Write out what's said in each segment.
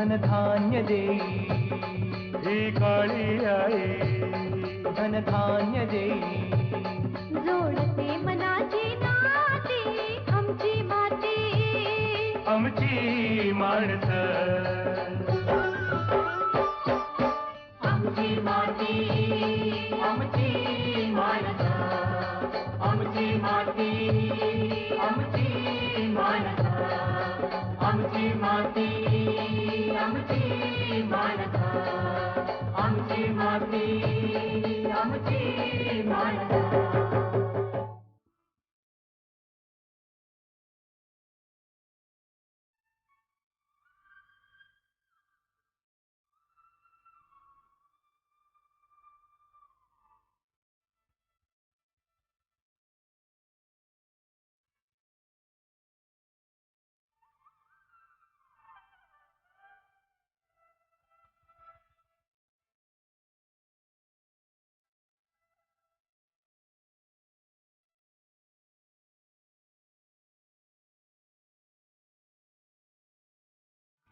धनधान्य देई ही काळी आई धनधान्य देई जोडते मनाची नाती आमची माती आमची माणसं आमची माती आमची माणसं आमची माती आमची माणसं आमची माती आमची माणसं आमची माती आमची माणसं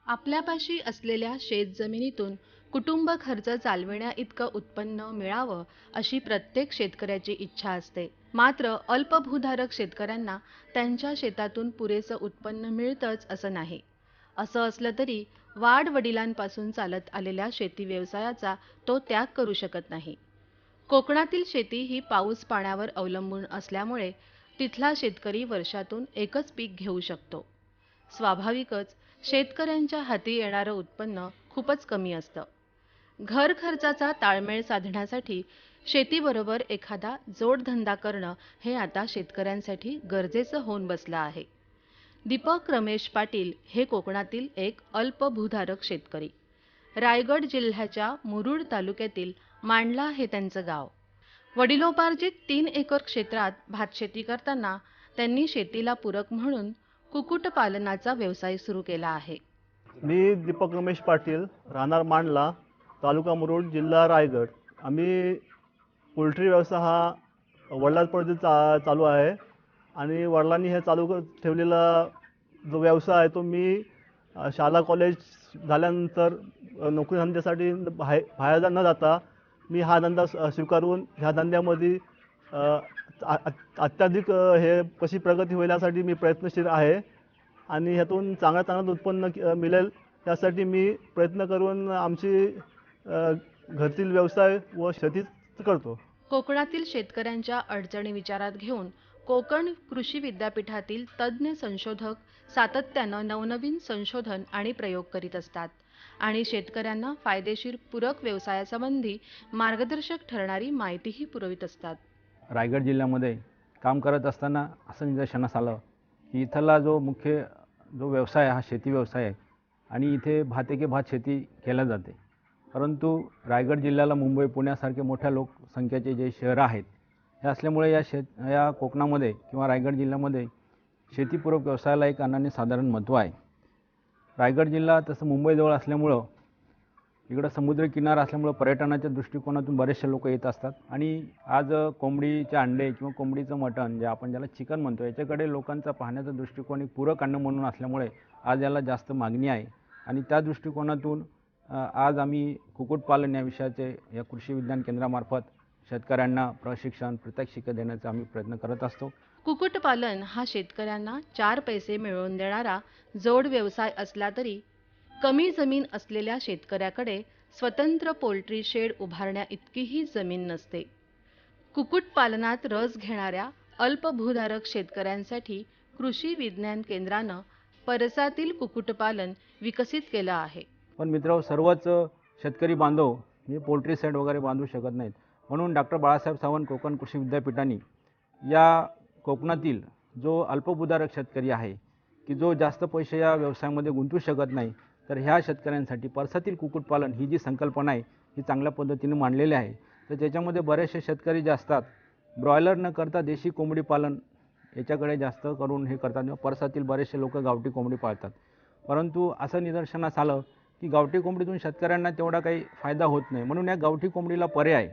आपल्यापाशी असलेल्या शेतजमिनीतून कुटुंब खर्च चालविण्या इतकं उत्पन्न मिळावं अशी प्रत्येक शेतकऱ्याची इच्छा असते. मात्र अल्पभूधारक शेतकऱ्यांना त्यांच्या शेतातून पुरेसं उत्पन्न मिळतंच असं नाही. असं असलं तरी वाडवडिलांपासून चालत आलेल्या शेती व्यवसायाचा तो त्याग करू शकत नाही. कोकणातील शेती ही पाऊस पाण्यावर अवलंबून असल्यामुळे तिथला शेतकरी वर्षातून एकच पीक घेऊ शकतो. स्वाभाविकच शेतकऱ्यांच्या हाती येणारं उत्पन्न खूपच कमी असतं. घर खर्चाचा ताळमेळ साधण्यासाठी शेतीबरोबर एखादा जोडधंदा करणं हे आता शेतकऱ्यांसाठी गरजेचं होऊन बसलं आहे. दीपक रमेश पाटील हे कोकणातील एक अल्पभूधारक शेतकरी. रायगड जिल्ह्याच्या मुरुड तालुक्यातील मांडला हे त्यांचं गाव. वडिलोपार्जित 3 एकर क्षेत्रात भातशेती करताना त्यांनी शेतीला पूरक म्हणून कुक्कुटपालनाचा व्यवसाय सुरू केला आहे. मी दीपक रमेश पाटील, राहणार मांडला, तालुका मुरुड, जिल्हा रायगड. आम्ही पोल्ट्री व्यवसाय हा वडिलांपर्यंत चालू आहे आणि वडिलांनी हे चालू ठेवलेला जो व्यवसाय आहे तो मी शाळा कॉलेज झाल्यानंतर नोकरी धंद्यासाठी बाहेर न जाता मी हा धंदा स्वीकारून ह्या धंद्यामध्ये अत्याधिक हे कशी प्रगती होईल यासाठी मी प्रयत्नशील आहे आणि ह्यातून चांगलं उत्पन्न मिळेल त्यासाठी मी प्रयत्न करून आमची घरातील व्यवसाय व शेतीच करतो. कोकणातील शेतकऱ्यांच्या अडचणी विचारात घेऊन कोकण कृषी विद्यापीठातील तज्ज्ञ संशोधक सातत्यानं नवनवीन संशोधन आणि प्रयोग करीत असतात आणि शेतकऱ्यांना फायदेशीर पूरक व्यवसायासंबंधी मार्गदर्शक ठरणारी माहितीही पुरवित असतात. रायगड जिल्ह्यामध्ये काम करत असताना असं निदर्शनास आलं की इथला मुख्य व्यवसाय हा शेती व्यवसाय आहे आणि इथे भात शेती केल्या जाते. परंतु रायगड जिल्ह्याला मुंबई पुण्यासारखे मोठ्या लोकसंख्येचे जे शहरं आहेत हे असल्यामुळे या कोकणामध्ये किंवा रायगड जिल्ह्यामध्ये शेतीपूरक व्यवसायाला एक अनन्यसाधारण महत्त्व आहे. रायगड जिल्हा तसं मुंबईजवळ असल्यामुळं इकडं समुद्रकिनारा असल्यामुळं पर्यटनाच्या दृष्टिकोनातून बरेचसे लोक येत असतात आणि आज कोंबडीचे अंडे किंवा कोंबडीचं मटण जे आपण ज्याला चिकन म्हणतो याच्याकडे लोकांचा पाहण्याचा दृष्टिकोन एक पूरक अन्न म्हणून असल्यामुळे आज याला जास्त मागणी आहे आणि त्या दृष्टिकोनातून आज आम्ही कुक्कुटपालन या विषयाचे या कृषी विज्ञान केंद्रामार्फत शेतकऱ्यांना प्रशिक्षण प्रात्यक्षिके देण्याचा आम्ही प्रयत्न करत असतो. कुक्कुटपालन हा शेतकऱ्यांना 4 पैसे मिळवून देणारा जोड व्यवसाय असला तरी कमी जमीन असलेल्या शेतकऱ्याकडे स्वतंत्र पोल्ट्री शेड उभारण्या इतकीही जमीन नसते. कुक्कुटपालनात रस घेणाऱ्या अल्पभूधारक शेतकऱ्यांसाठी कृषी विज्ञान केंद्रानं परसातील कुक्कुटपालन विकसित केलं आहे. पण मित्रांनो, सर्वच शेतकरी बांधव हे पोल्ट्री शेड वगैरे बांधू शकत नाहीत. म्हणून डॉक्टर बाळासाहेब सावंत कोकण कृषी विद्यापीठाने या कोकणातील जो अल्पभूधारक शेतकरी आहे की जो जास्त पैसे या व्यवसायामध्ये गुंतवू शकत नाही, तर ह्या शेतकऱ्यांसाठी परसातील कुक्कुटपालन ही जी संकल्पना आहे ही चांगल्या पद्धतीने मांडलेली आहे. तर त्याच्यामध्ये बरेचसे शेतकरी जे असतात ब्रॉयलर न करता देशी कोंबडी पालन याच्याकडे जास्त करून हे करतात. परसातील बरेचसे लोक गावठी कोंबडी पाळतात. परंतु असं निदर्शनास आलं की गावठी कोंबडीतून शेतकऱ्यांना तेवढा काही फायदा होत नाही. म्हणून या गावठी कोंबडीला पर्याय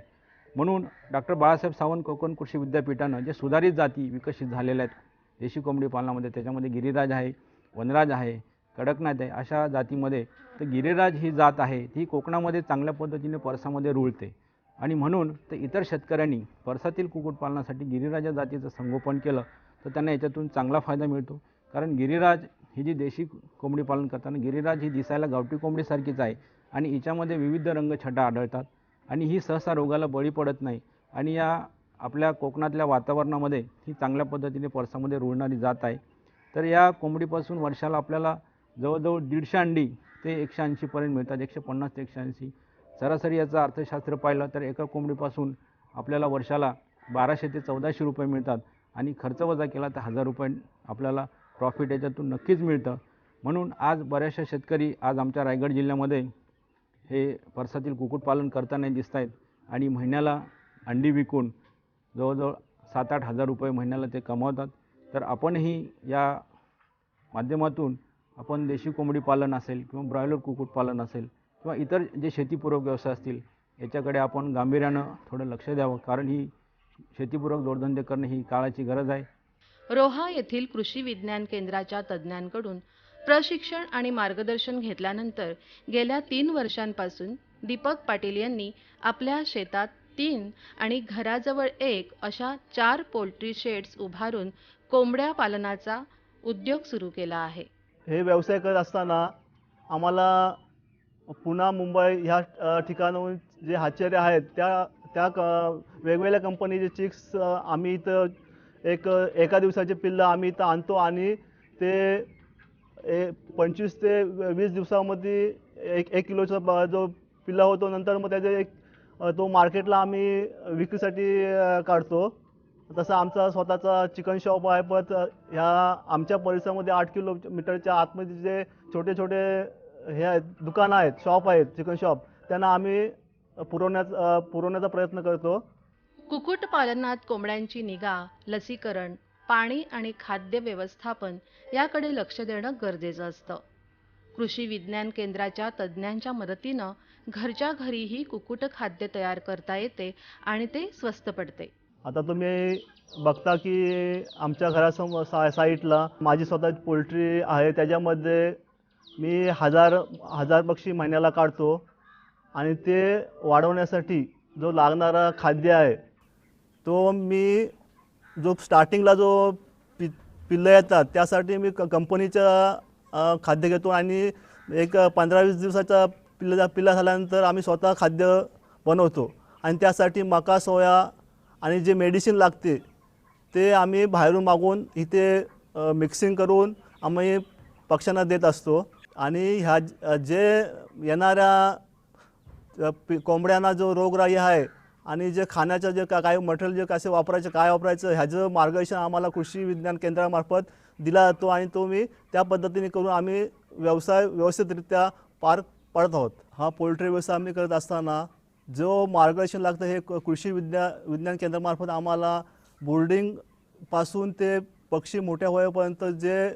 म्हणून डॉक्टर बाळासाहेब सावंत कोकण कृषी विद्यापीठानं जे सुधारित जाती विकसित झालेल्या आहेत देशी कोंबडी पालनामध्ये, त्याच्यामध्ये गिरिराज आहे, वनराज आहे, कडकनाथ आहे अशा जातीमध्ये तर गिरिराज ही जात आहे ती कोकणामध्ये चांगल्या पद्धतीने परसामध्ये रुळते आणि म्हणून तर इतर शेतकऱ्यांनी परसातील कुक्कुटपालनासाठी गिरिराज या जातीचं संगोपन केलं तर त्यांना याच्यातून चांगला फायदा मिळतो. कारण गिरिराज ही जी देशी कोंबडी पालन करताना गिरिराज ही दिसायला गावठी कोंबडीसारखीच आहे आणि हिच्यामध्ये विविध रंगछटा आढळतात आणि ही सहसा रोगाला बळी पडत नाही आणि या आपल्या कोकणातल्या वातावरणामध्ये ही चांगल्या पद्धतीने परसामध्ये रुळणारी जात आहे. तर या कोंबडीपासून वर्षाला आपल्याला जवळजवळ 150 अंडी ते 180 पर्यंत मिळतात, 150 ते 180. सरासरी याचं अर्थशास्त्र पाहिलं तर एका कोंबडीपासून आपल्याला वर्षाला 1200 ते 1400 रुपये मिळतात आणि खर्च वजा केला तर 1000 रुपये आपल्याला प्रॉफिट याच्यातून नक्कीच मिळतं. म्हणून आज बऱ्याचशा शेतकरी आज आमच्या रायगड जिल्ह्यामध्ये हे परसातील कुक्कुटपालन करताना दिसत आहेत आणि महिन्याला अंडी विकून जवळजवळ 7-8 हजार रुपये महिन्याला ते कमावतात. तर आपणही या माध्यमातून आपण देशी कोंबडी पालन असेल किंवा ब्रॉयलर कुक्कुटपालन असेल किंवा इतर जे शेतीपूरक व्यवसाय असतील याच्याकडे आपण गांभीर्यानं थोडं लक्ष द्यावं, कारण ही शेतीपूरक जोडधंदे करणे ही काळाची गरज आहे. रोहा येथील कृषी विज्ञान केंद्राच्या तज्ज्ञांकडून प्रशिक्षण आणि मार्गदर्शन घेतल्यानंतर गेल्या 3 वर्षांपासून दीपक पाटील यांनी आपल्या शेतात 3 आणि घराजवळ 1 अशा 4 पोल्ट्री शेड्स उभारून कोंबड्या पालनाचा उद्योग सुरू केला आहे. हे व्यवसाय करत असताना आम्हाला पुणे मुंबई ह्या ठिकाणाहून जे हातचरे आहेत त्या वेगवेगळ्या कंपनीचे चिक्स आम्ही इथं एका दिवसाचे पिल्लं आम्ही इथं आणतो आणि ते 25 ते 20 दिवसामध्ये 1 किलोचा जो पिल्ला होतो. नंतर मग त्याचे तो मार्केटला आम्ही विक्रीसाठी काढतो. तसं आमचा स्वतःचा चिकन शॉप आहे. पण ह्या आमच्या परिसरामध्ये 8 किलोमीटरच्या आतमध्ये जे छोटे छोटे हे आहेत दुकानं आहेत, शॉप आहेत, चिकन शॉप, त्यांना आम्ही पुरवण्याचा प्रयत्न करतो. कुक्कुटपालनात कोंबड्यांची निगा, लसीकरण, पाणी आणि खाद्य व्यवस्थापन याकडे लक्ष देणं गरजेचं असतं. कृषी विज्ञान केंद्राच्या तज्ज्ञांच्या मदतीनं घरच्या घरीही कुक्कुट खाद्य तयार करता येते आणि ते स्वस्त पडते. आता तुम्ही बघता की आमच्या घरासमोर साईडला माझी स्वतःची पोल्ट्री आहे. त्याच्यामध्ये मी हजार पक्षी महिन्याला काढतो आणि ते वाढवण्यासाठी जो लागणारा खाद्य आहे तो मी जो स्टार्टिंगला जो पिल्लं येतात त्यासाठी मी कंपनीचं खाद्य घेतो आणि एक 15-20 दिवसाचा पिल्ला झाल्यानंतर आम्ही स्वतः खाद्य बनवतो आणि त्यासाठी मका, सोया आणि जे मेडिसिन लागते ते आम्ही बाहेरून मागवून इथे मिक्सिंग करून आम्ही पक्ष्यांना देत असतो. आणि ह्या जे येणाऱ्या कोंबड्यांना जो रोगराई आहे आणि जे खाण्याचं जे काय मटेरियल जे कसे वापरायचं, काय वापरायचं, ह्याचं मार्गदर्शन आम्हाला कृषी विज्ञान केंद्रामार्फत दिला जातो आणि तो मी त्या पद्धतीने करून आम्ही व्यवसाय व्यवस्थितरित्या पार पाडत आहोत. हा पोल्ट्री व्यवसाय आम्ही करत असताना जो मार्गदर्शन लागतं हे कृषी विज्ञान केंद्रामार्फत आम्हाला बोर्डिंगपासून ते पक्षी मोठ्या होईपर्यंत जे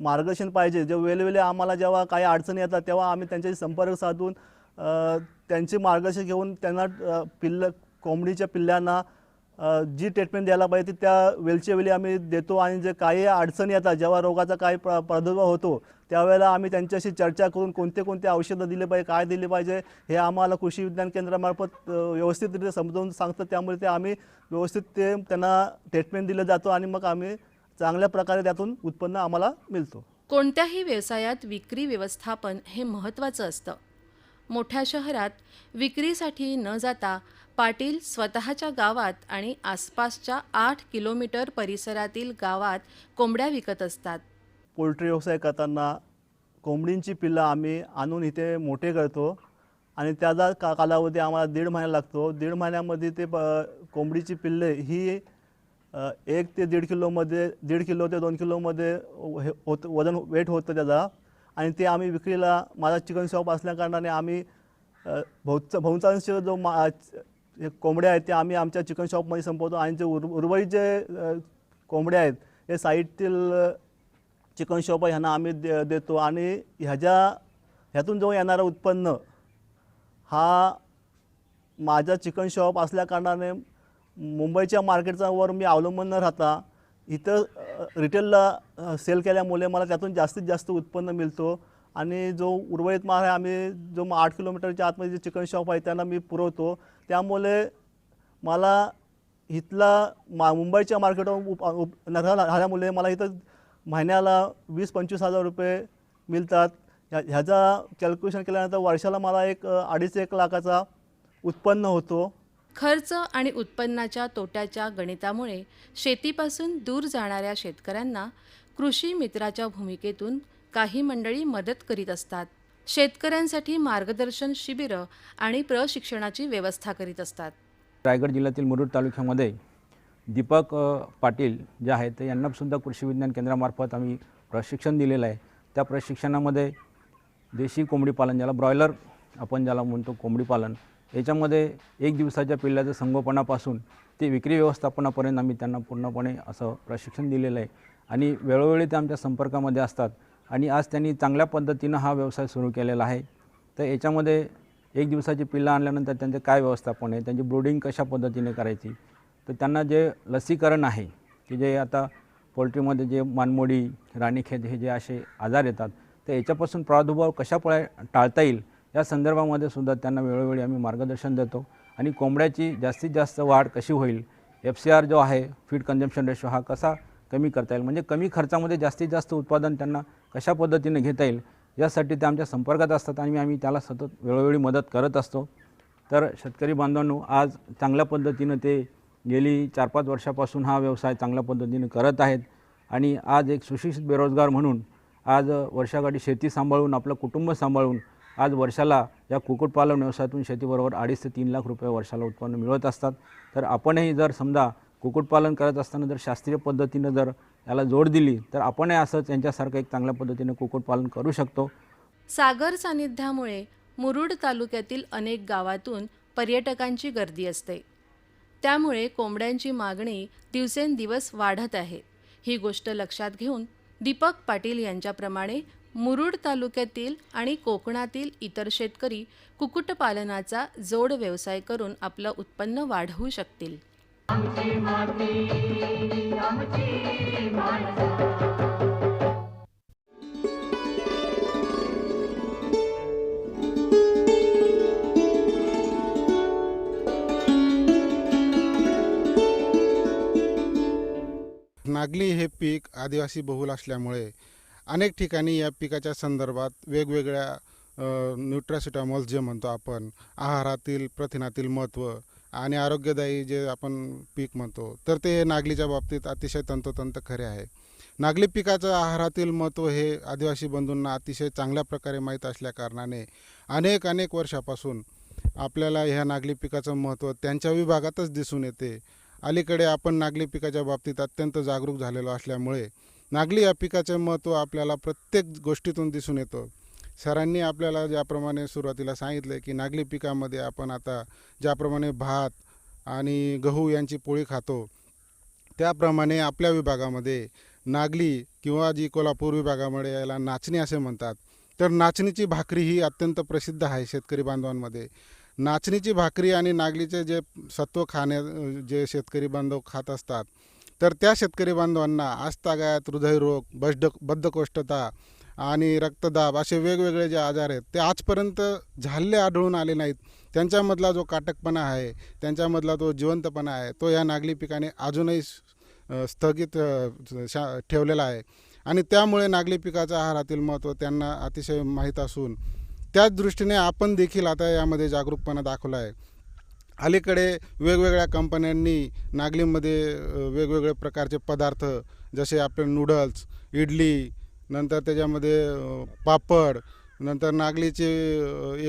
मार्गदर्शन पाहिजे, जे वेळोवेळी आम्हाला जेव्हा काही अडचणी येतात तेव्हा आम्ही त्यांच्याशी संपर्क साधून त्यांचे मार्गदर्शन घेऊन त्यांना कोंबडीच्या पिल्ल्यांना जी ट्रीटमेंट द्यायला पाहिजे त्या वेळच्या वेळी आम्ही देतो. आणि जे काही अडचणी येतात, जेव्हा रोगाचा काही प्रादुर्भाव होतो त्यावेळेला आम्ही त्यांच्याशी चर्चा करून कोणते औषधं दिले पाहिजे, काय दिले पाहिजे हे आम्हाला कृषी विज्ञान केंद्रामार्फत व्यवस्थितरित्या समजावून सांगतात. त्यामुळे ते आम्ही व्यवस्थित त्यांना ट्रीटमेंट दिलं जातो आणि मग आम्ही चांगल्या प्रकारे त्यातून उत्पन्न आम्हाला मिळतो. कोणत्याही व्यवसायात विक्री व्यवस्थापन हे महत्त्वाचं असतं. मोठ्या शहरात विक्रीसाठी न जाता पाटील स्वतःच्या गावात आणि आसपासच्या 8 किलोमीटर परिसरातील गावात कोंबड्या विकत असतात. पोल्ट्री व्यवसाय करताना कोंबडींची पिल्लं आम्ही आणून इथे मोठे करतो आणि त्याचा कालावधी आम्हाला 1.5 महिना लागतो. 1.5 महिन्यामध्ये ते कोंबडीची पिल्ले ही 1 ते 1.5 किलोमध्ये 1.5 किलो ते 2 किलोमध्ये वजन वेट होतं त्याचा. आणि ते आम्ही विक्रीला, माझा चिकन शॉप असल्याकारणाने आम्ही बहुतांश जो कोंबड्या आहेत ते आम्ही आमच्या चिकन शॉपमध्ये संपवतो आणि जे उर्वरित जे कोंबड्या आहेत हे साईडतील चिकन शॉप आहे ह्यांना आम्ही देतो. आणि ह्यातून जो येणारं उत्पन्न हा माझा चिकन शॉप असल्याकारणाने मुंबईच्या मार्केटचा वर मी अवलंबून न राहता इथं रिटेलला सेल केल्यामुळे मला त्यातून जास्तीत जास्त उत्पन्न मिळतो आणि जो उर्वरित माल आहे आम्ही जो 8 किलोमीटरच्या आतमध्ये जे चिकन शॉप आहे त्यांना मी पुरवतो. त्यामुळे मला इथला मुंबईच्या मार्केटवर राहिल्यामुळे मला इथं महिन्याला 20-25 हजार रुपये मिळतात. ह्याचा कॅल्क्युलेशन केल्यानंतर वर्षाला मला एक 2.5-1 लाखाचा उत्पन्न होतो. खर्च आणि उत्पन्नाच्या तोट्याच्या गणितामुळे शेतीपासून दूर जाणाऱ्या शेतकऱ्यांना कृषी मित्राच्या भूमिकेतून काही मंडळी मदत करीत असतात. शेतकऱ्यांसाठी मार्गदर्शन शिबिरं आणि प्रशिक्षणाची व्यवस्था करीत असतात. रायगड जिल्ह्यातील मुरुड तालुक्यामध्ये दीपक पाटील जे आहेत ते यांनासुद्धा कृषी विज्ञान केंद्रामार्फत आम्ही प्रशिक्षण दिलेलं आहे. त्या प्रशिक्षणामध्ये देशी कोंबडी पालन, ज्याला ब्रॉयलर आपण ज्याला म्हणतो कोंबडी पालन, याच्यामध्ये 1 दिवसाच्या पिल्लाचं संगोपनापासून ते विक्री व्यवस्थापनापर्यंत आम्ही त्यांना पूर्णपणे असं प्रशिक्षण दिलेलं आहे. आणि वेळोवेळी ते आमच्या संपर्कामध्ये असतात आणि आज त्यांनी चांगल्या पद्धतीनं हा व्यवसाय सुरू केलेला आहे. तर याच्यामध्ये 1 दिवसाची पिल्लं आणल्यानंतर त्यांचे काय व्यवस्थापन आहे, त्यांची ब्रूडिंग कशा पद्धतीने करायची, तर त्यांना जे लसीकरण आहे की जे आता पोल्ट्रीमध्ये जे मानमोडी, राणीखेत हे जे असे आजार येतात तर याच्यापासून प्रादुर्भाव कशाप्रकारे टाळता येईल या संदर्भामध्ये सुद्धा त्यांना वेळोवेळी आम्ही मार्गदर्शन देतो. आणि कोंबड्याची जास्तीत जास्त वाढ कशी होईल, FCR जो आहे फीड कन्झम्पशन रेशो हा कसा कमी करता येईल, म्हणजे कमी खर्चामध्ये जास्तीत जास्त उत्पादन त्यांना कशा पद्धतीने घेता येईल यासाठी ते आमच्या संपर्कात असतात आणि आम्ही त्याला सतत वेळोवेळी मदत करत असतो. तर शेतकरी बांधवांनो, आज चांगल्या पद्धतीनं ते गेली 4-5 वर्षापासून हा व्यवसाय चांगल्या पद्धतीने करत आहेत आणि आज एक सुशिक्षित बेरोजगार म्हणून आज वर्षाकाठी शेती सांभाळून आपलं कुटुंब सांभाळून आज वर्षाला या कुक्कुटपालन व्यवसायातून शेतीबरोबर 2.5 ते 3 लाख रुपये वर्षाला उत्पन्न मिळवत असतात. तर आपणही जर समजा कुक्कुटपालन करत असताना जर शास्त्रीय पद्धतीनं जर याला जोड दिली तर आपणही असंच यांच्यासारखं एक चांगल्या पद्धतीने कुक्कुटपालन करू शकतो. सागर सानिध्यामुळे मुरुड तालुक्यातील अनेक गावातून पर्यटकांची गर्दी असते. त्यामुळे कोंबड्यांची मागणी दिवसेंदिवस वाढत आहे. ही गोष्ट लक्षात घेऊन दीपक पाटील यांच्याप्रमाणे मुरुड तालुक्यातील आणि कोकणातील इतर शेतकरी कुक्कुटपालनाचा जोड व्यवसाय करून आपलं उत्पन्न वाढवू शकतील. आमची माती आमची माणसं. नागली हे पीक आदिवासी बहुल असल्यामुळे अनेक ठिकाणी या पिकाच्या संदर्भात वेगवेगळ्या न्यूट्रासिटामॉल्स जे म्हणतो आपण, आहारातील प्रथिनातील महत्त्व आणि आरोग्यदायी जे आपण पीक म्हणतो, तर ते नागलीच्या बाबतीत अतिशय तंतोतंत खरे आहे. नागली पिकाचं आहारातील महत्त्व हे आदिवासी बंधूंना अतिशय चांगल्या प्रकारे माहीत असल्याकारणाने अनेक वर्षापासून आपल्याला ह्या नागली पिकाचं महत्त्व त्यांच्या विभागातच दिसून येते. अलीकडे आपण नागली पिकाच्या बाबतीत अत्यंत जागरूक झालेलो असल्यामुळे नागली या पिकाचे महत्त्व आपल्याला प्रत्येक गोष्टीतून दिसून येतं. सरांनी आपल्याला ज्याप्रमाणे सुरुवातीला सांगितलं की नागली पिकामध्ये आपण आता ज्याप्रमाणे भात आणि गहू यांची पोळी खातो, त्याप्रमाणे आपल्या विभागामध्ये नागली किंवा जी कोल्हापूर विभागामध्ये याला नाचणी असे म्हणतात, तर नाचणीची भाकरी ही अत्यंत प्रसिद्ध आहे शेतकरी बांधवांमध्ये. नाचणीची भाकरी आणि नागलीचे जे सत्व जे शेतकरी बांधव खात असतात, तर त्या शेतकरी बांधवांना आजतागायत हृदयरोग, बद्धकोष्ठता आणि रक्तदाब असे वेगवेगळे जे आजार आहेत ते आजपर्यंत झालेले आढळून आले नाहीत. त्यांच्यामधला जो काटकपणा आहे, त्यांच्यामधला तो जिवंतपणा आहे, तो या नागली पिकाने अजूनही स्थगित ठेवलेला आहे. आणि त्यामुळे नागली पिकाचं आहारातील महत्त्व त्यांना अतिशय माहीत असून त्याच दृष्टीने आपण देखील आता यामध्ये जागरूकपणा दाखवला आहे. अलीकडे वेगवेगळ्या कंपन्यांनी नागलीमध्ये वेगवेगळे प्रकारचे पदार्थ जसे आपले नूडल्स, इडली, नंतर त्याच्यामध्ये पापड, नंतर नागलीचे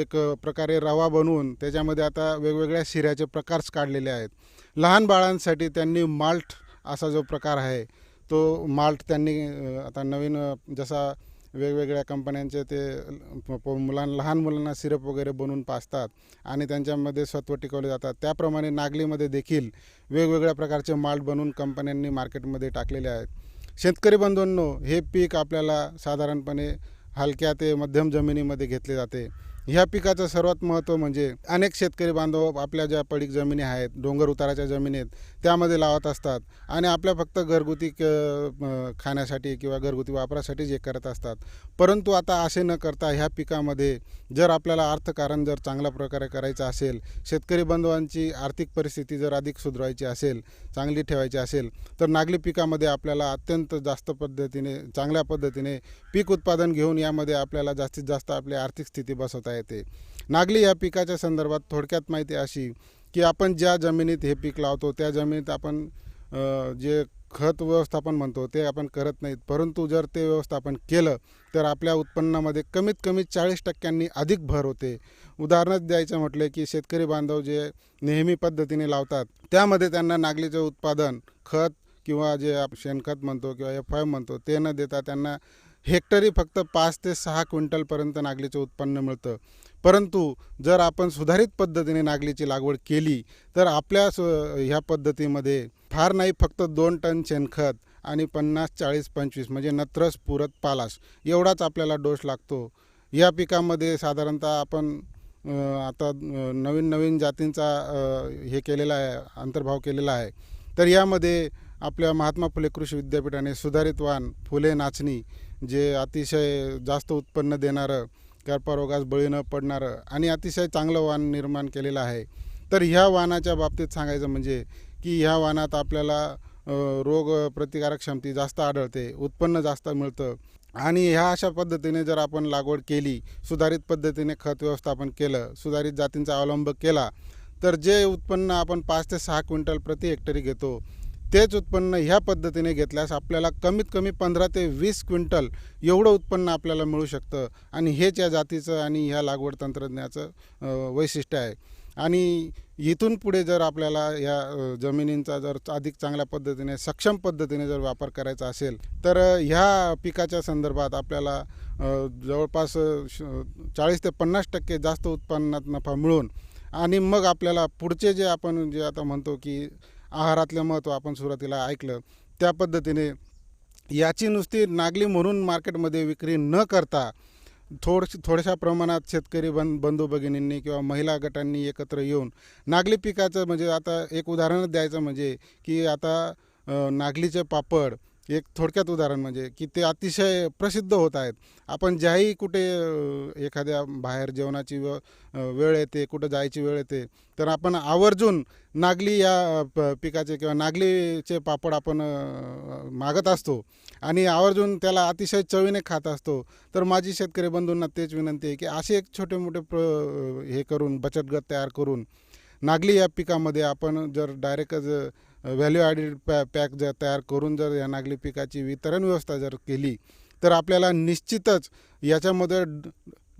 एक प्रकारे रवा बनवून त्याच्यामध्ये आता वेगवेगळ्या शिऱ्याचे प्रकार काढलेले आहेत. लहान बाळांसाठी त्यांनी माल्ट असा जो प्रकार आहे तो माल्ट त्यांनी आता नवीन जसा वेगवेगळ्या कंपन्यांचे ते लहान मुलांना सिरप वगैरे बनवून पाजतात आणि त्यांच्यामध्ये सत्व टिकवले जातात, त्याप्रमाणे नागलीमध्ये देखील वेगवेगळ्या प्रकारचे माल्ट बनवून कंपन्यांनी मार्केटमध्ये टाकलेले आहेत. शेतकरी बंधूंनो, हे पीक आपल्याला साधारणपणे हलक्या ते मध्यम जमिनीमध्ये घेतले जाते ह्या पिकाचं सर्वात महत्त्व म्हणजे अनेक शेतकरी बांधव आपल्या ज्या पडीक जमिनी आहेत, डोंगर उताराच्या जमिनी आहेत, त्यामध्ये लावत असतात आणि आपल्या फक्त घरगुती खाण्यासाठी किंवा घरगुती वापरासाठी जे करत असतात. परंतु आता असे न करता ह्या पिकामध्ये जर आपल्याला अर्थकारण जर चांगल्या प्रकारे करायचं असेल, शेतकरी बांधवांची आर्थिक परिस्थिती जर अधिक सुधारायची असेल, चांगली ठेवायची असेल, तर नागली पिकामध्ये आपल्याला अत्यंत जास्त पद्धतीने, चांगल्या पद्धतीने पीक उत्पादन घेऊन यामध्ये आपल्याला जास्तीत जास्त आपली आर्थिक स्थिती बसवता येते. नागली या पिकाच्या संदर्भात थोडक्यात माहिती अशी की आपण ज्या जमिनीत हे पीक लावतो त्या जमिनीत आपण जे खत व्यवस्थापन म्हणतो ते आपण करत नाहीत, परंतु जर ते व्यवस्थापन केलं तर आपल्या उत्पन्नामध्ये कमीत कमी 40% अधिक भर होते. उदाहरणच द्यायचं म्हटलं की शेतकरी बांधव जे नेहमी पद्धतीने लावतात त्यामध्ये त्यांना नागलीचं उत्पादन खत किंवा जे शेणखत म्हणतो किंवा FIM म्हणतो ते न देता त्यांना हेक्टरी फक्त 5 ते 6 क्विंटलपर्यंत नागलीचं उत्पन्न मिळतं. परंतु जर आपण सुधारित पद्धतीने नागलीची लागवड केली तर आपल्या ह्या पद्धतीमध्ये फार नाही फक्त 2 टन शेणखत आणि 50, 40, 25 म्हणजे नत्रस, पुरत, पालाश एवढाच आपल्याला डोस लागतो. या पिकामध्ये साधारणतः आपण आता नवीन जातींचा हे केलेला आहे, अंतर्भाव केलेला आहे. तर यामध्ये आपल्या महात्मा फुले कृषी विद्यापीठाने सुधारित वाण फुले नाचणी जे अतिशय जास्त उत्पन्न देणारं, कर्करोगास बळी न पडणारं आणि अतिशय चांगलं वाण निर्माण केलेलं आहे. तर ह्या वाणाच्या बाबतीत सांगायचं म्हणजे की ह्या वाणात आपल्याला रोग प्रतिकारक क्षमता जास्त आढळते, उत्पन्न जास्त मिळतं आणि ह्या अशा पद्धतीने जर आपण लागवड केली, सुधारित पद्धतीने खत व्यवस्थापन केलं, सुधारित जातींचा अवलंब केला तर जे उत्पन्न आपण 5 ते 6 क्विंटल प्रति हेक्टरी घेतो तेच उत्पन्न ह्या पद्धतीने घेतल्यास आपल्याला कमीत कमी 15 ते 20 क्विंटल एवढं उत्पन्न आपल्याला मिळू शकतं आणि हेच या जातीचं आणि ह्या लागवड तंत्रज्ञानाचं वैशिष्ट्य आहे. आणि इथून पुढे जर आपल्याला या जमिनींचा जर अधिक चांगल्या पद्धतीने सक्षम पद्धतीने जर वापर करायचा असेल तर ह्या पिकाच्या संदर्भात आपल्याला जवळपास 40 ते 50% जास्त उत्पन्नात नफा मिळून आणि मग आपल्याला पुढचे जे आपण जे आता म्हणतो की आहारातलं महत्त्व आपण सुरुवातीला ऐकलं त्या पद्धतीने याची नुसती नागली म्हणून मार्केटमध्ये विक्री न करता थोड्याशा प्रमाणात शेतकरी बंधू भगिनींनी किंवा महिला गटांनी एकत्र येऊन नागली पिकाचं म्हणजे आता एक उदाहरणच द्यायचं म्हणजे की आता नागलीचे पापड एक थोडक्यात उदाहरण म्हणजे की ते अतिशय प्रसिद्ध होत आहेत. आपण ज्याही कुठे एखाद्या बाहेर जेवणाची वेळ येते, कुठं जायची वेळ येते तर आपण आवर्जून नागली या पिकाचे किंवा नागलीचे पापड आपण मागत असतो आणि आवर्जून त्याला अतिशय चवीने खात असतो. तर माझी शेतकरी बंधूंना तेच विनंती आहे की असे एक छोटे मोठे हे करून बचत गट तयार करून नागली या पिकामध्ये आपण जर डायरेक्टच व्हॅल्यू ॲडेड पॅक जर तयार करून जर या नागली पिकाची वितरण व्यवस्था जर केली तर आपल्याला निश्चितच याच्यामध्ये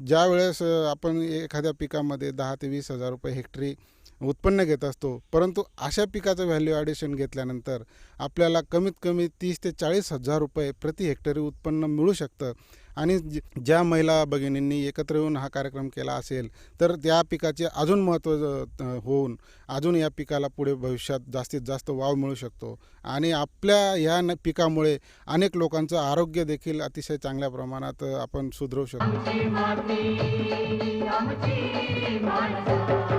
ज्या वेळेस आपण एखाद्या पिकामध्ये 10 ते 20 हजार रुपये हेक्टरी उत्पन्न घेत असतो, परंतु अशा पिकाचं व्हॅल्यू ॲडिशन घेतल्यानंतर आपल्याला कमीत कमी 30 ते 40 हजार रुपये प्रति हेक्टरी उत्पन्न मिळू शकतं. आणि ज्या महिला भगिनींनी एकत्र येऊन हा कार्यक्रम केला असेल तर त्या पिकाचे अजून महत्त्व होऊन अजून या पिकाला पुढे भविष्यात जास्तीत जास्त वाव मिळू शकतो आणि आपल्या ह्या पिकामुळे अनेक लोकांचं आरोग्य देखील अतिशय चांगल्या प्रमाणात आपण सुधरवू शकतो. आमची माती आमची माणसं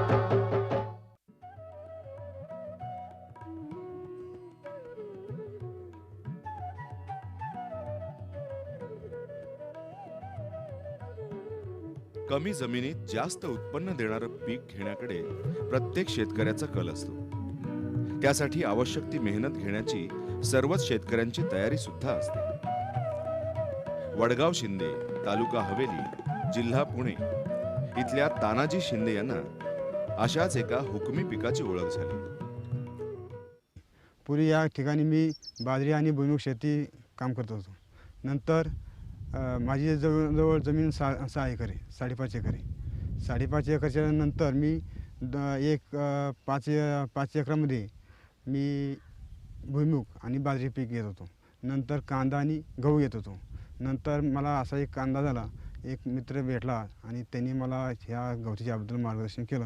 कमी जमिनीत जास्त उत्पन्न देणारं पीक घेण्याकडे प्रत्येक शेतकऱ्याचा कल असतो. त्यासाठी आवश्यक ती मेहनत घेण्याची सर्वच शेतकऱ्यांची तयारी सुद्धा असते. वडगाव शिंदे, तालुका हवेली, जिल्हा पुणे इथल्या तानाजी शिंदे यांना अशाच एका हुकमी पिकाची ओळख झाली. पूर्वी या ठिकाणी मी बाजरी आणि भुईमुग शेती काम करत होतो. नंतर माझी जवळ जमीन 6 एकर आहे, 5.5 एकर आहे. 5.5 एकरच्या नंतर मी 5 एकरामध्ये मी भुईमुग आणि बाजरी पीक घेत होतो. नंतर कांदा आणि गहू घेत होतो. नंतर मला असा एक कांदा झाला, एक मित्र भेटला आणि त्यांनी मला ह्या गवतीच्याबद्दल मार्गदर्शन केलं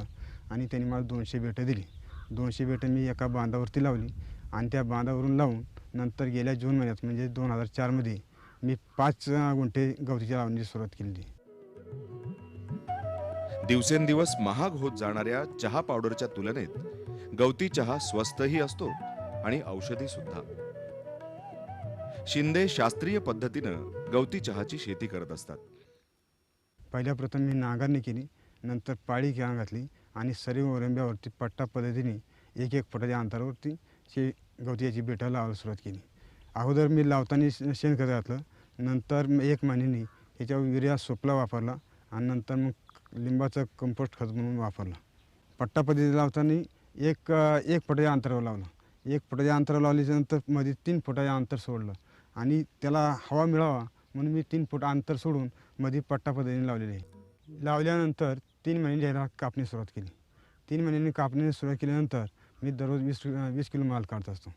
आणि त्यांनी मला 200 बेटं दिली. 200 बेटं मी एका बांधावरती लावली आणि त्या बांधावरून लावून नंतर गेल्या जून महिन्यात म्हणजे 2004मध्ये मी 5 गुंठे गवतीच्या लावणीची सुरुवात केली. दिवसेंदिवस महाग होत जाणाऱ्या चहा पावडरच्या तुलनेत गवती चहा स्वस्तही असतो आणि औषधी सुद्धा. शिंदे शास्त्रीय पद्धतीनं गवती चहाची शेती करत असतात. पहिल्या प्रथम मी नांगरणी केली, नंतर पाळी घातली आणि सर्व ओरंब्यावरती पट्टा पद्धतीने 1-1 फुटाच्या अंतरावरती गवतीची बेटं लावायला सुरुवात केली. अगोदर मी लावताना शेणखत घातलं, नंतर 1 महिन्यानी त्याच्यावर युरिया सोपला वापरला आणि नंतर मग लिंबाचं कंपोस्ट खत म्हणून वापरलं. पट्टा पद्धती लावताना एक फुटाच्या अंतरावर लावलं. 1 फुटाच्या अंतरावर लावल्याच्यानंतर मध्ये 3 फुटाच्या अंतर सोडलं आणि त्याला हवा मिळावा म्हणून मी 3 फूट अंतर सोडून मध्ये पट्टा पद्धतीने लावलेले आहे. लावल्यानंतर 3 महिने ह्याला कापणी सुरुवात केली. 3 महिन्यांनी कापणी सुरुवात केल्यानंतर मी दररोज 20 किलो माल काढत असतो.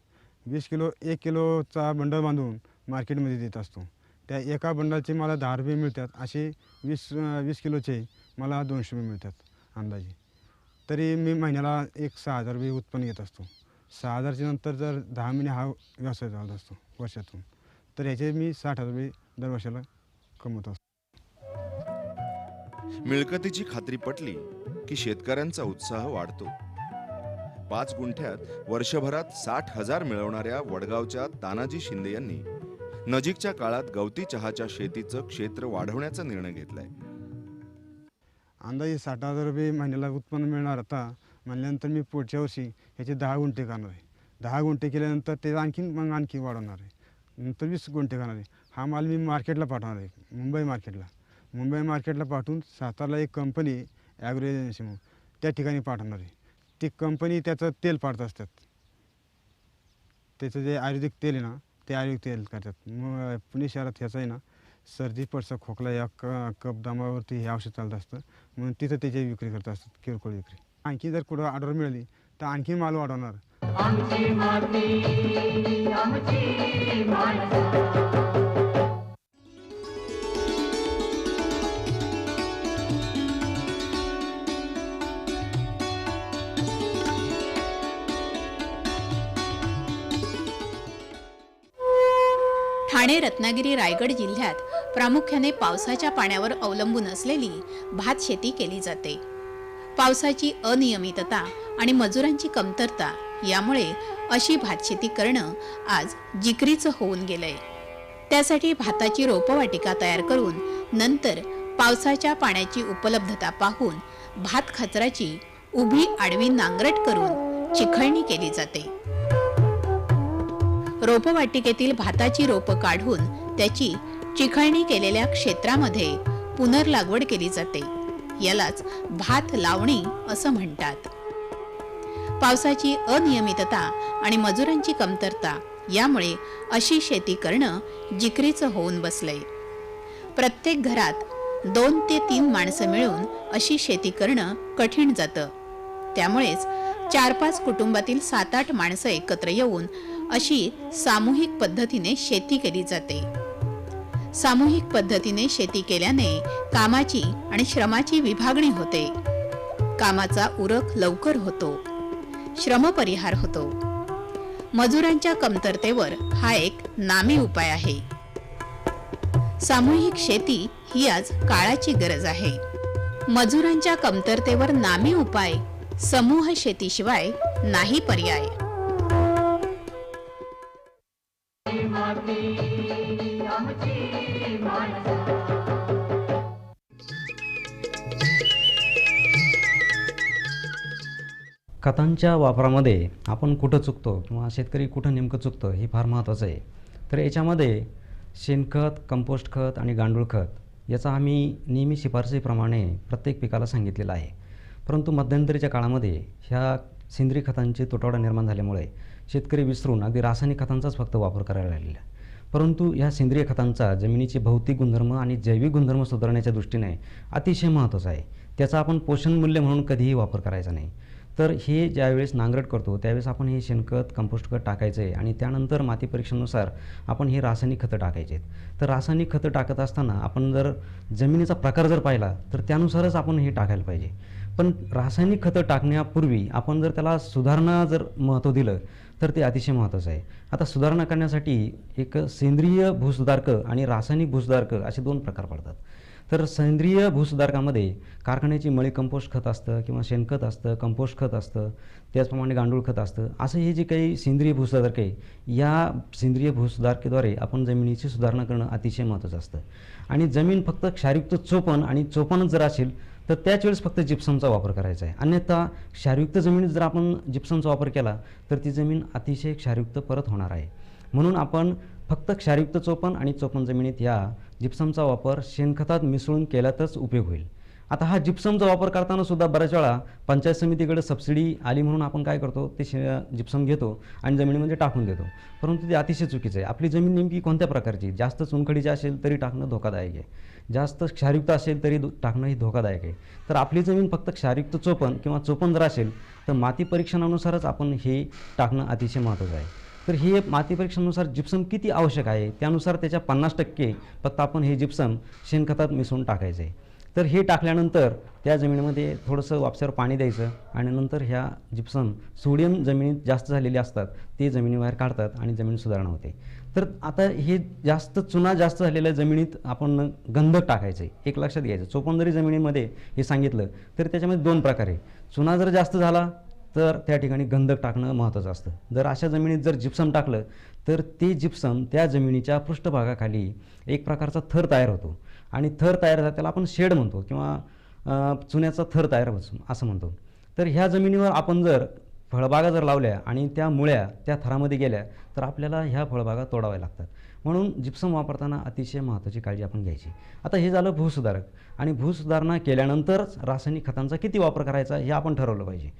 1 किलोचा बंडल बांधून मार्केटमध्ये देत असतो. त्या एका बंडलचे मला 10 रुपये मिळतात. असे 20 किलोचे मला 200 रुपये मिळतात अंदाजे. तरी मी महिन्याला 6,000 रुपये उत्पन्न घेत असतो. 6,000च्या नंतर जर 10 महिने हा व्यवसाय चालत असतो वर्षातून, तर याचे मी 60,000 रुपये दर वर्षाला कमवत असतो. मिळकतीची खात्री पटली की शेतकऱ्यांचा उत्साह वाढतो. 5 गुंठ्यात वर्षभरात 60,000 मिळवणाऱ्या वडगावच्या तानाजी शिंदे यांनी नजीकच्या काळात गवती चहाच्या शेतीचं क्षेत्र वाढवण्याचा निर्णय घेतलाय. अंदाजे 60,000 रुपये महिन्याला उत्पन्न मिळणार आता म्हणल्यानंतर मी पुढच्या वर्षी ह्याचे 10 गुंठे करणार आहे. 10 गुंठे केल्यानंतर ते आणखी वाढवणार आहे. नंतर 20 गुंठे करणार आहे. हा माल मी मार्केटला पाठवणार आहे, मुंबई मार्केटला पाठवून सातारला एक कंपनी ॲग्रो एजन्सी म्हणून त्या ठिकाणी पाठवणार आहे. ती कंपनी त्याचं तेल पाडत असतात. त्याचं जे आयुर्वेदिक तेल आहे ना, ते आयुर्वेदिक तेल करतात. मग पुणे शहरात ह्याचं आहे ना, सर्दी पडसा खोकला या कप दमावरती हे औषध चालत असतं म्हणून तिथं त्याची विक्री करत असतात, किरकोळ विक्री. आणखी जर कुठं ऑर्डर मिळाली तर आणखी माल वाढवणार. आमची माती आमची माणसं. ठाणे, रत्नागिरी, रायगड जिल्ह्यात प्रामुख्याने पावसाच्या पाण्यावर अवलंबून असलेली भात शेती केली जाते. पावसाची अनियमितता आणि मजुरांची कमतरता यामुळे अशी भातशेती करणं आज जिकरीचं होऊन गेलंय. त्यासाठी भाताची रोपवाटिका तयार करून नंतर पावसाच्या पाण्याची उपलब्धता पाहून भात खाचराची उभी आडवी नांगरट करून चिखळणी केली जाते. रोपवाटिकेतील भाताची रोपं काढून त्याची चिखळणी केलेल्या क्षेत्रामध्ये पुनर्लागवड केली जाते. यालाच भात लावणी असं म्हणतात. पावसाची अनियमितता आणि मजुरांची कमतरता यामुळे अशी शेती करणं जिकरीचं होऊन बसलंय. प्रत्येक घरात 2 ते 3 माणसं मिळून अशी शेती करणं कठीण जातं. त्यामुळेच 4-5 कुटुंबातील 7-8 माणसं एकत्र येऊन अशी सामूहिक पद्धतीने शेती केली जाते. सामूहिक पद्धतीने शेती केल्याने कामाची आणि श्रमाची विभागणी होते. कामाचा उरक लवकर होतो, श्रमपरिहार होतो. मजुरांच्या कमतरतेवर हा एक नामी उपाय आहे. सामूहिक शेती ही आज काळाची गरज आहे. मजुरांच्या कमतरतेवर नामी उपाय समूह शेतीशिवाय नाही पर्याय. माती आमची माणसं. खतांच्या वापरामध्ये आपण कुठं चुकतो किंवा शेतकरी कुठं नेमकं चुकतं हे फार महत्त्वाचं आहे. तर याच्यामध्ये शेणखत, कंपोस्ट खत आणि गांडूळ खत याचा आम्ही नेहमी शिफारसीप्रमाणे प्रत्येक पिकाला सांगितलेलं आहे. परंतु मध्यंतरीच्या काळामध्ये ह्या सेंद्रिय खतांचे तुटवडा निर्माण झाल्यामुळे शेतकरी विसरून अगदी रासायनिक खतांचाच फक्त वापर करायला लागलेला. परंतु ह्या सेंद्रिय खतांचा जमिनीचे भौतिक गुणधर्म आणि जैविक गुणधर्म सुधारण्याच्या दृष्टीने अतिशय महत्त्वाचा आहे. त्याचा आपण पोषण मूल्य म्हणून कधीही वापर करायचा नाही. तर हे ज्यावेळेस नांगरट करतो त्यावेळेस आपण हे शेणखत, कंपोस्ट खत टाकायचं आहे आणि त्यानंतर माती परीक्षेनुसार आपण हे रासायनिक खतं टाकायचे आहेत. तर रासायनिक खतं टाकत असताना आपण जर जमिनीचा प्रकार जर पाहिला तर त्यानुसारच आपण हे टाकायला पाहिजे. पण रासायनिक खतं टाकण्यापूर्वी आपण जर त्याला सुधारणा जर महत्त्व दिलं तर ते अतिशय महत्त्वाचं आहे. आता सुधारणा करण्यासाठी एक सेंद्रिय भूसुधारक आणि रासायनिक भूसुधारक असे 2 प्रकार पडतात. तर सेंद्रिय भूसुधारकामध्ये कारखान्याची मळी कंपोस्ट खत असतं किंवा शेणखत असतं, कंपोस्ट खत असतं, त्याचप्रमाणे गांडूळ खत असतं. असं हे जे काही सेंद्रिय भूसुधारक आहे, या सेंद्रिय भूसुधारकेद्वारे आपण जमिनीची सुधारणा करणं अतिशय महत्त्वाचं असतं. आणि जमीन फक्त क्षारयुक्त चोपण आणि चोपणच जर असेल तर त्याच वेळेस फक्त जिप्समचा वापर करायचा आहे. अन्यथा क्षारयुक्त जमिनीत जर आपण जिप्समचा वापर केला तर ती जमीन अतिशय क्षारयुक्त परत होणार आहे. म्हणून आपण फक्त क्षारयुक्त चोपण आणि चोपण जमिनीत या जिप्समचा वापर शेणखतात मिसळून केला तरच उपयोग होईल. आता हा जिप्समचा वापर करताना सुद्धा बऱ्याच वेळा पंचायत समितीकडे सबसिडी आली म्हणून आपण काय करतो, ते जिप्सम घेतो आणि जमिनीमध्ये टाकून देतो. परंतु ते अतिशय चुकीचं आहे. आपली जमीन नेमकी कोणत्या प्रकारची, जास्त चुनखडीची असेल तरी टाकणं धोकादायक आहे, जास्त क्षारयुक्त असेल तरी टाकणं ही धोकादायक आहे. तर आपली जमीन फक्त क्षारयुक्त चोपण किंवा चोपण जर असेल तर माती परीक्षणानुसारच आपण हे टाकणं अतिशय महत्त्वाचं आहे. तर हे माती परीक्षणानुसार जिप्सम किती आवश्यक आहे त्यानुसार त्याच्या 50% फक्त आपण हे जिप्सम शेणखतात मिसळून टाकायचं आहे. तर हे टाकल्यानंतर त्या जमिनीमध्ये थोडंसं वापसावर पाणी द्यायचं आणि नंतर ह्या जिप्सम सोडियम जमिनीत जास्त झालेले असतात ते जमिनीबाहेर काढतात आणि जमीन सुधारणा होते. तर आता हे चुना जास्त झालेल्या जमिनीत आपण गंधक टाकायचं आहे, एक लक्षात घ्यायचं. चोपण जमिनीमध्ये हे सांगितलं तर त्याच्यामध्ये 2 प्रकार आहे. चुना जर जास्त झाला तर त्या ठिकाणी गंधक टाकणं महत्त्वाचं असतं. जर अशा जमिनीत जर जिप्सम टाकलं तर ते जिप्सम त्या जमिनीच्या पृष्ठभागाखाली एक प्रकारचा थर तयार होतो आणि थर तयार झाला त्याला आपण शेड म्हणतो किंवा चुन्याचा थर तयार होतो असं म्हणतो. तर ह्या जमिनीवर आपण जर फळबागा जर लावल्या आणि त्या मुळ्या त्या थरामध्ये गेल्या तर आपल्याला ह्या फळबागा तोडाव्या लागतात. म्हणून जिप्सम वापरताना अतिशय महत्त्वाची काळजी आपण घ्यायची. आता हे झालं भूसुधारक आणि भूसुधारणा केल्यानंतरच रासायनिक खतांचा किती वापर करायचा हे आपण ठरवलं पाहिजे.